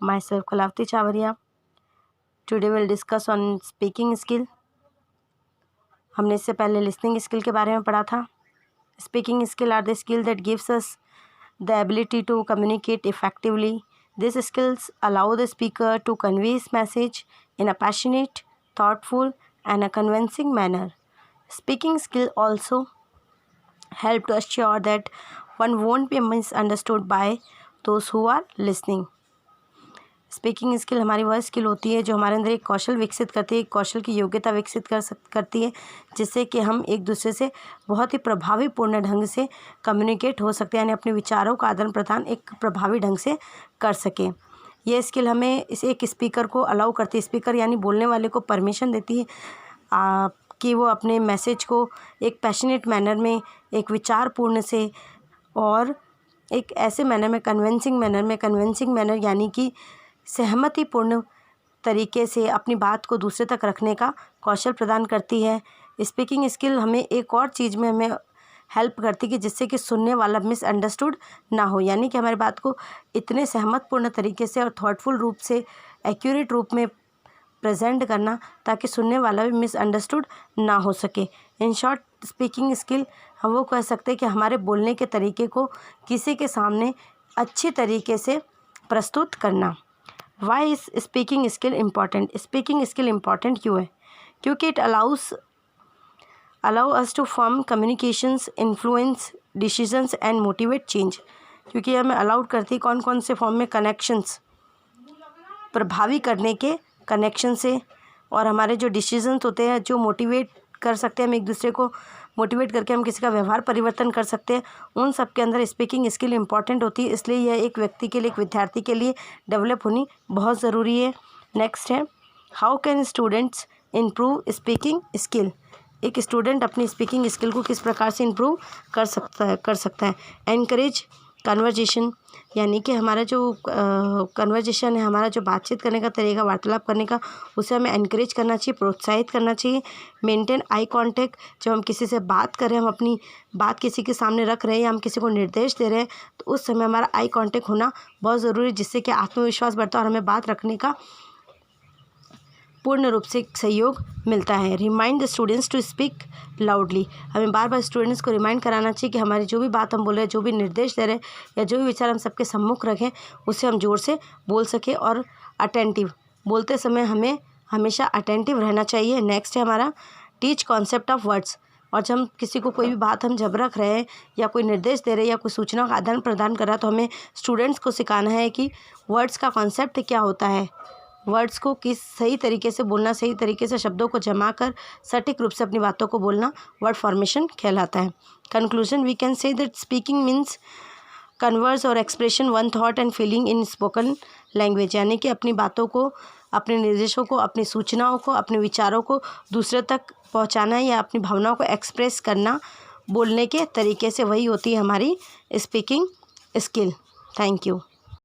Myself Kalavati Chavaria. Today we'll discuss on speaking skill. हमने इससे पहले listening skill के बारे में पढ़ा था. Speaking skill are the skill that gives us the ability to communicate effectively. These skills allow the speaker to convey his message in a passionate, thoughtful, and a convincing manner. Speaking skill also help to assure that one won't be misunderstood by those who are listening. Speaking skill हमारी वह skill होती है जो हमारे अंदर एक कौशल विकसित करती है, एक कौशल की योग्यता विकसित करती है, जिससे कि हम एक दूसरे से बहुत ही प्रभावीपूर्ण ढंग से कम्युनिकेट हो सकते हैं, यानी अपने विचारों का आदान प्रदान एक प्रभावी ढंग से कर सकें. यह स्किल हमें इस एक स्पीकर को अलाउ करती है, स्पीकर यानी बोलने वाले को परमिशन देती है कि वो अपने मैसेज को एक पैशनेट मैनर में, एक विचारपूर्ण से और एक ऐसे मैनर में, कन्विंसिंग मैनर यानी कि सहमतिपूर्ण तरीके से अपनी बात को दूसरे तक रखने का कौशल प्रदान करती है. स्पीकिंग स्किल हमें एक और चीज़ में हमें हेल्प करती है कि जिससे कि सुनने वाला मिसअंडरस्टूड ना हो, यानी कि हमारी बात को इतने सहमतपूर्ण तरीके से और थॉटफुल रूप से, एक्यूरेट रूप में प्रेजेंट करना ताकि सुनने वाला भी मिसअंडरस्टूड ना हो सके. इन शॉर्ट, स्पीकिंग स्किल हम वो कह सकते हैं कि हमारे बोलने के तरीके को किसी के सामने अच्छी तरीके से प्रस्तुत करना. Why is speaking skill important? Speaking skill important क्यों है? क्योंकि it allow us to form communications, influence decisions and motivate change. क्योंकि हमें अलाउड करती है कौन कौन से फॉर्म में कनेक्शंस प्रभावी करने के कनेक्शन से, और हमारे जो डिसीजंस होते हैं जो मोटिवेट कर सकते हैं, हम एक दूसरे को मोटिवेट करके हम किसी का व्यवहार परिवर्तन कर सकते हैं, उन सब के अंदर स्पीकिंग स्किल इंपॉर्टेंट होती है. इसलिए यह एक व्यक्ति के लिए, एक विद्यार्थी के लिए डेवलप होनी बहुत ज़रूरी है. नेक्स्ट है, how can students improve speaking skill? एक स्टूडेंट अपनी स्पीकिंग स्किल को किस प्रकार से इम्प्रूव कर सकता है. एनकरेज कन्वर्जेशन, यानी कि हमारा जो कन्वर्जेशन है, हमारा जो बातचीत करने का तरीका, वार्तालाप करने का, उसे हमें एनकरेज करना चाहिए, प्रोत्साहित करना चाहिए. मेंटेन आई कांटेक्ट, जब हम किसी से बात कर रहे हैं, हम अपनी बात किसी के सामने रख रहे हैं या हम किसी को निर्देश दे रहे हैं, तो उस समय हमारा आई कांटेक्ट होना बहुत ज़रूरी है, जिससे कि आत्मविश्वास बढ़ता है और हमें बात रखने का पूर्ण रूप से सहयोग मिलता है. Remind the students to speak loudly, हमें बार बार स्टूडेंट्स को रिमाइंड कराना चाहिए कि हमारी जो भी बात हम बोल रहे हैं, जो भी निर्देश दे रहे हैं या जो भी विचार हम सबके सम्मुख रखें, उसे हम जोर से बोल सकें. और अटेंटिव, बोलते समय हमें हमेशा अटेंटिव रहना चाहिए. नेक्स्ट है हमारा टीच कॉन्सेप्ट ऑफ वर्ड्स, और जब हम किसी को कोई भी बात हम जब रख रहे हैं या कोई निर्देश दे रहे हैं या कोई सूचना का आदान प्रदान कर रहा है, तो हमें स्टूडेंट्स को सिखाना है कि वर्ड्स का कॉन्सेप्ट क्या होता है, वर्ड्स को किस सही तरीके से बोलना, सही तरीके से शब्दों को जमा कर सटीक रूप से अपनी बातों को बोलना वर्ड फॉर्मेशन कहलाता है. Conclusion, we can say that speaking means converse और expression one thought and feeling in spoken language, यानी कि अपनी बातों को, अपने निर्देशों को, अपनी सूचनाओं को, अपने विचारों को दूसरे तक पहुंचाना या अपनी भावनाओं को एक्सप्रेस करना बोलने के तरीके से, वही होती है हमारी स्पीकिंग स्किल. Thank you.